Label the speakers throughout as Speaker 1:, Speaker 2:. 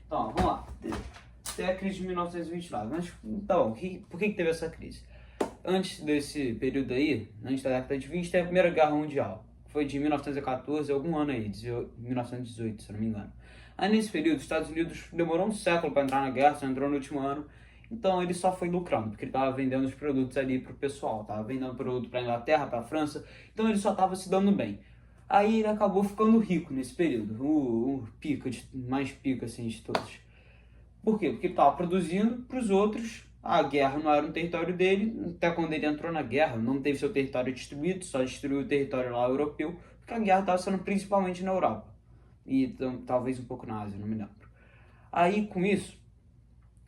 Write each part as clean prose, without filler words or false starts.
Speaker 1: Então, vamos lá. Teve a crise de 1929, mas tá bom, por que teve essa crise? Antes desse período aí, antes da década de 20, teve a Primeira Guerra Mundial. Foi de 1914, algum ano aí, 1918, se eu não me engano. Aí nesse período, os Estados Unidos demorou um século para entrar na guerra, só entrou no último ano. Então ele só foi lucrando, porque ele estava vendendo os produtos ali pro pessoal, estava vendendo produto para Inglaterra, para França, então ele só estava se dando bem. Aí ele acabou ficando rico nesse período, o pica, mais pica assim de todos. Por quê? Porque ele estava produzindo para os outros, a guerra não era no território dele, até quando ele entrou na guerra, não teve seu território distribuído, só destruiu o território lá europeu, porque a guerra estava sendo principalmente na Europa, e talvez um pouco na Ásia, não me lembro. Aí, com isso,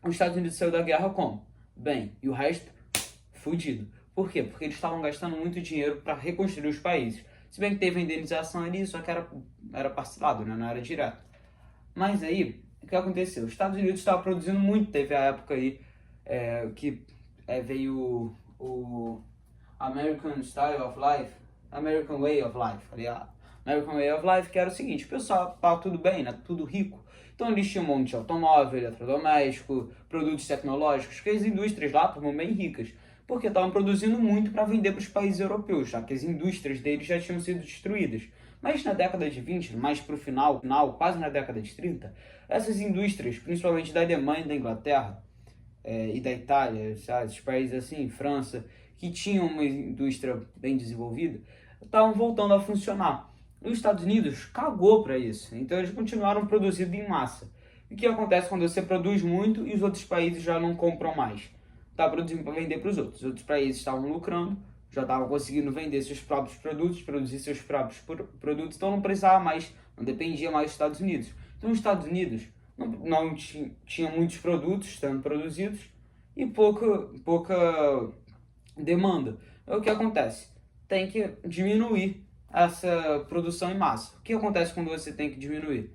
Speaker 1: os Estados Unidos saiu da guerra como? Bem, e o resto? Fudido. Por quê? Porque eles estavam gastando muito dinheiro para reconstruir os países. Se bem que teve a indenização ali, só que era parcelado, né? Não era direto. Mas aí, o que aconteceu? Os Estados Unidos estavam produzindo muito, teve a época aí veio o American Style of Life, American Way of Life, aliás. American Way of Life, que era o seguinte, o pessoal estava tudo bem, né? Tudo rico. Então eles tinham um monte de automóvel, eletrodoméstico, produtos tecnológicos, que as indústrias lá estavam bem ricas, porque estavam produzindo muito para vender para os países europeus, já que as indústrias deles já tinham sido destruídas. Mas na década de 20, mais para o final, quase na década de 30, essas indústrias, principalmente da Alemanha e da Inglaterra, e da Itália, sabe, esses países assim, França, que tinham uma indústria bem desenvolvida, estavam voltando a funcionar. Os Estados Unidos cagou para isso, então eles continuaram produzindo em massa. E o que acontece quando você produz muito e os outros países já não compram mais? Está produzindo para vender para os outros. Os outros países estavam lucrando, já estavam conseguindo vender seus próprios produtos, produzir seus próprios produtos, então não precisava mais, não dependia mais dos Estados Unidos. Então os Estados Unidos não tinha muitos produtos sendo produzidos e pouca demanda. Então, o que acontece? Tem que diminuir essa produção em massa. O que acontece quando você tem que diminuir?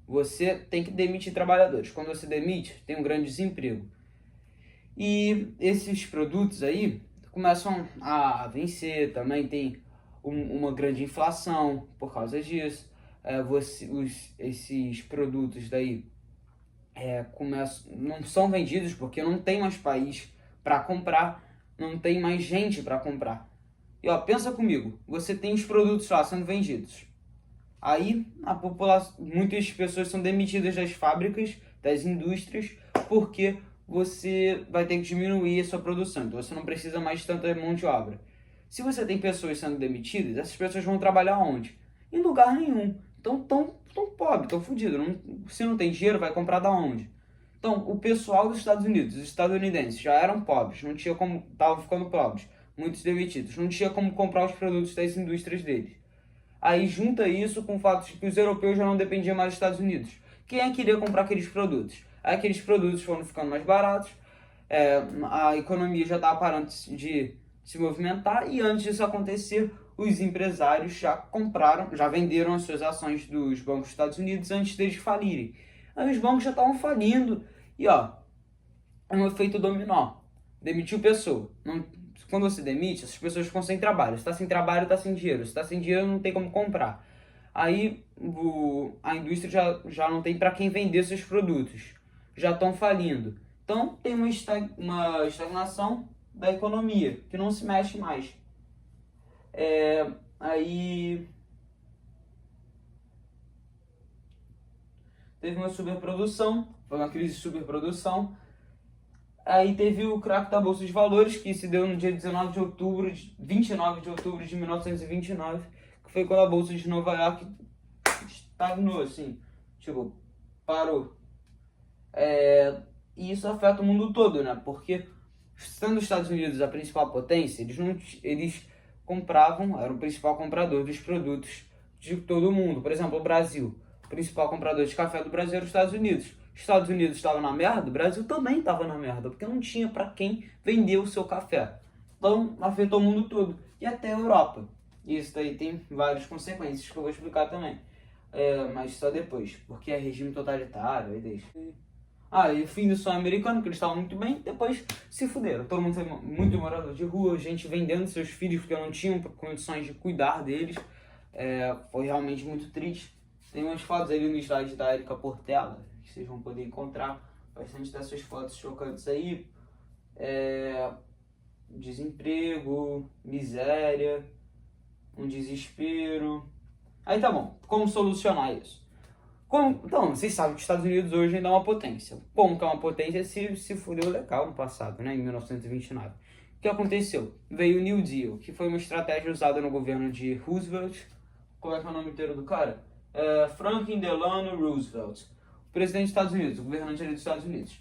Speaker 1: Você tem que demitir trabalhadores. Quando você demite, tem um grande desemprego. E esses produtos aí começam a vencer, também tem uma grande inflação por causa disso. Esses produtos daí não são vendidos porque não tem mais país para comprar, não tem mais gente para comprar. E ó, pensa comigo, você tem os produtos lá sendo vendidos. Aí a população, muitas pessoas são demitidas das fábricas, das indústrias, porque você vai ter que diminuir a sua produção, então você não precisa mais de tanta mão de obra. Se você tem pessoas sendo demitidas, essas pessoas vão trabalhar onde? Em lugar nenhum. Então tão pobre, tão fodido. Se não tem dinheiro, vai comprar da onde? Então, o pessoal dos Estados Unidos, os estadunidenses, já eram pobres, não tinha como, estavam ficando pobres, muitos demitidos, não tinha como comprar os produtos das indústrias deles. Aí junta isso com o fato de que os europeus já não dependiam mais dos Estados Unidos. Quem é que iria comprar aqueles produtos? Aí aqueles produtos foram ficando mais baratos, a economia já estava parando de se movimentar e antes disso acontecer, os empresários já venderam as suas ações dos bancos dos Estados Unidos antes deles falirem. Aí os bancos já estavam falindo e ó, é um efeito dominó. Demitiu pessoa. Quando você demite, essas pessoas ficam sem trabalho. Se está sem trabalho, está sem dinheiro. Se está sem dinheiro, não tem como comprar. Aí a indústria já não tem para quem vender seus produtos. Já estão falindo. Então tem uma estagnação da economia, que não se mexe mais. Aí teve uma superprodução, foi uma crise de superprodução. Aí teve o crack da Bolsa de Valores, que se deu no dia 29 de outubro de 1929, que foi quando a Bolsa de Nova York estagnou, assim, tipo, parou. E isso afeta o mundo todo, né? Porque, sendo os Estados Unidos a principal potência, eles compravam, eram o principal comprador dos produtos de todo o mundo. Por exemplo, o Brasil, o principal comprador de café do Brasil era os Estados Unidos. Os Estados Unidos estavam na merda, o Brasil também estava na merda, porque não tinha para quem vender o seu café. Então, afetou o mundo todo, e até a Europa. E isso daí tem várias consequências que eu vou explicar também. Mas só depois, porque é regime totalitário, aí deixa. E o fim do sonho americano, que eles estavam muito bem, depois se fuderam. Todo mundo foi muito morador de rua, gente vendendo seus filhos porque não tinham condições de cuidar deles. Foi realmente muito triste. Tem umas fotos ali no slide da Erika Portela, que vocês vão poder encontrar bastante dessas fotos chocantes aí. Desemprego, miséria, um desespero. Aí tá bom, como solucionar isso? Então, vocês sabem que os Estados Unidos hoje ainda é uma potência. Como que é uma potência? Se fudeu legal no passado, né, em 1929. O que aconteceu? Veio o New Deal, que foi uma estratégia usada no governo de Roosevelt. Como é que é o nome inteiro do cara? Franklin Delano Roosevelt, o presidente dos Estados Unidos, o governante ali dos Estados Unidos.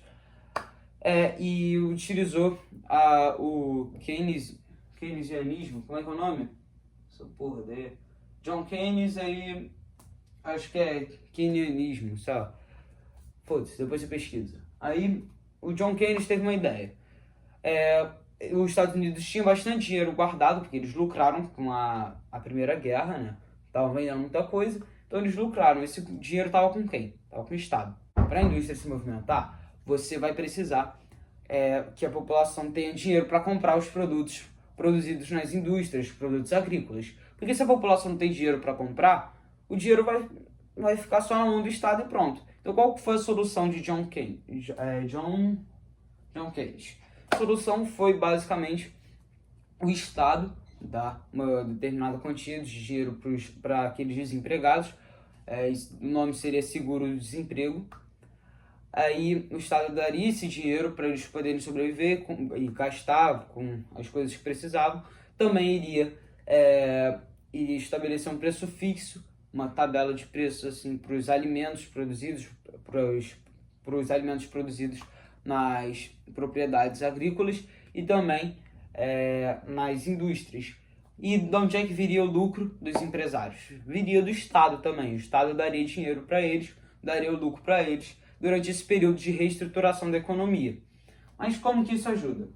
Speaker 1: E utilizou o keynesianismo, como é que é o nome? Essa porra dele. John Keynes, aí acho que é keynesianismo, sabe? Foda-se, depois você pesquisa. Aí o John Keynes teve uma ideia. Os Estados Unidos tinham bastante dinheiro guardado, porque eles lucraram com a Primeira Guerra, né? Estavam vendendo muita coisa, então eles lucraram. Esse dinheiro estava com quem? Estava com o Estado. Para a indústria se movimentar, você vai precisar que a população tenha dinheiro para comprar os produtos produzidos nas indústrias, produtos agrícolas. Porque se a população não tem dinheiro para comprar, o dinheiro vai ficar só na mão do Estado e pronto. Então qual foi a solução de John Keynes? John Keynes. A solução foi basicamente o Estado dar uma determinada quantia de dinheiro para aqueles desempregados. O nome seria seguro-desemprego. Aí o Estado daria esse dinheiro para eles poderem sobreviver e gastar com as coisas que precisavam. Também iria estabelecer um preço fixo, uma tabela de preços assim, para os alimentos produzidos, para os alimentos produzidos nas propriedades agrícolas e também nas indústrias. E de onde é que viria o lucro dos empresários? Viria do Estado também. O Estado daria dinheiro para eles, daria o lucro para eles durante esse período de reestruturação da economia. Mas como que isso ajuda?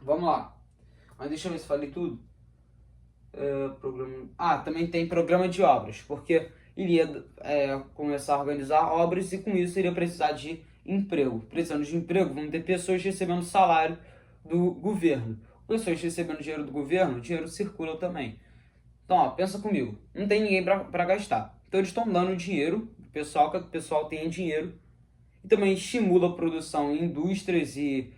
Speaker 1: Vamos lá. Mas deixa eu ver se falei tudo. Também tem programa de obras, porque iria começar a organizar obras e com isso iria precisar de emprego. Precisando de emprego, vão ter pessoas recebendo salário do governo. Pessoas recebendo dinheiro do governo, o dinheiro circula também. Então, pensa comigo, não tem ninguém para gastar. Então eles estão dando dinheiro pessoal, que o pessoal tenha dinheiro, e também estimula a produção em indústrias e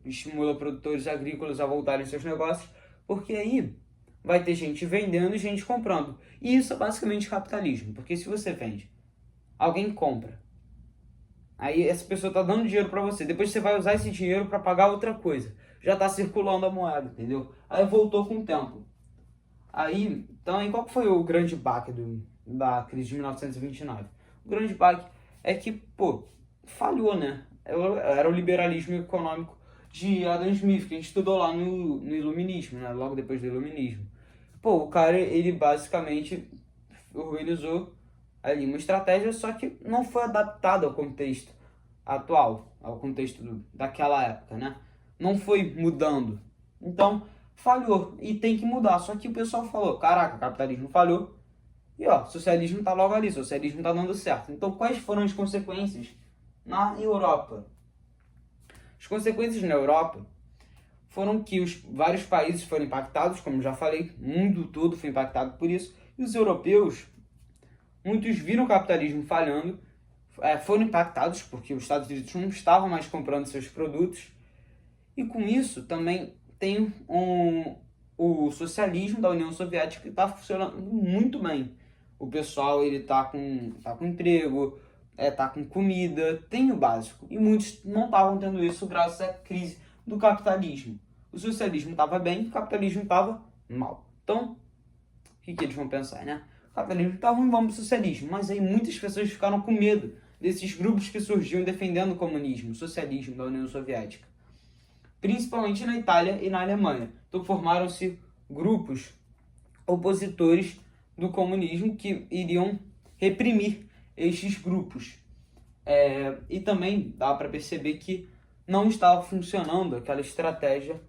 Speaker 1: estimula produtores agrícolas a voltarem seus negócios, porque aí vai ter gente vendendo e gente comprando. E isso é basicamente capitalismo, porque se você vende, alguém compra, aí essa pessoa está dando dinheiro para você, depois você vai usar esse dinheiro para pagar outra coisa, já está circulando a moeda, entendeu? Aí voltou com o tempo. Então, qual foi o grande baque da crise de 1929? O grande baque é que, falhou, né? Era o liberalismo econômico de Adam Smith, que a gente estudou lá no Iluminismo, né? Logo depois do Iluminismo. O cara, ele basicamente organizou ali uma estratégia, só que não foi adaptada ao contexto atual, ao contexto daquela época, né? Não foi mudando. Então, falhou e tem que mudar. Só que o pessoal falou, caraca, o capitalismo falhou e socialismo tá logo ali, socialismo tá dando certo. Então quais foram as consequências na Europa? As consequências na Europa foram que vários países foram impactados, como já falei, o mundo todo foi impactado por isso, e os europeus, muitos viram o capitalismo falhando, foram impactados porque os Estados Unidos não estavam mais comprando seus produtos, e com isso também tem o socialismo da União Soviética que está funcionando muito bem. O pessoal ele tá com emprego, tá com comida, tem o básico. E muitos não estavam tendo isso graças à crise do capitalismo. O socialismo estava bem, o capitalismo estava mal. Então, o que eles vão pensar, né? O capitalismo está ruim, vamos para o socialismo. Mas aí muitas pessoas ficaram com medo desses grupos que surgiam defendendo o comunismo, o socialismo da União Soviética. Principalmente na Itália e na Alemanha. Então formaram-se grupos opositores do comunismo que iriam reprimir estes grupos. E também dá para perceber que não estava funcionando aquela estratégia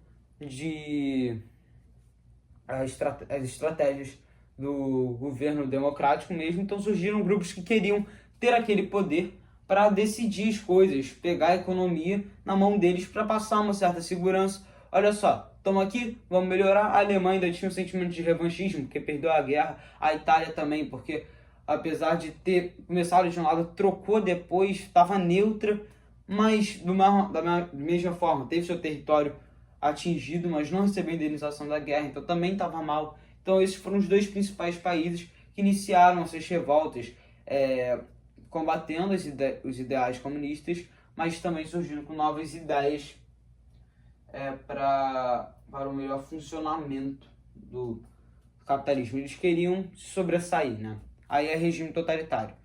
Speaker 1: as estratégias do governo democrático mesmo. Então surgiram grupos que queriam ter aquele poder para decidir as coisas, pegar a economia na mão deles para passar uma certa segurança. Olha só, estamos aqui, vamos melhorar. A Alemanha ainda tinha um sentimento de revanchismo, porque perdeu a guerra. A Itália também, porque apesar de ter começado de um lado, trocou depois, estava neutra, mas da mesma forma, teve seu território atingido, mas não recebeu indenização da guerra, então também estava mal. Então esses foram os dois principais países que iniciaram essas revoltas, combatendo os ideais comunistas, mas também surgindo com novas ideias para o melhor funcionamento do capitalismo. Eles queriam se sobressair, né? Aí é regime totalitário.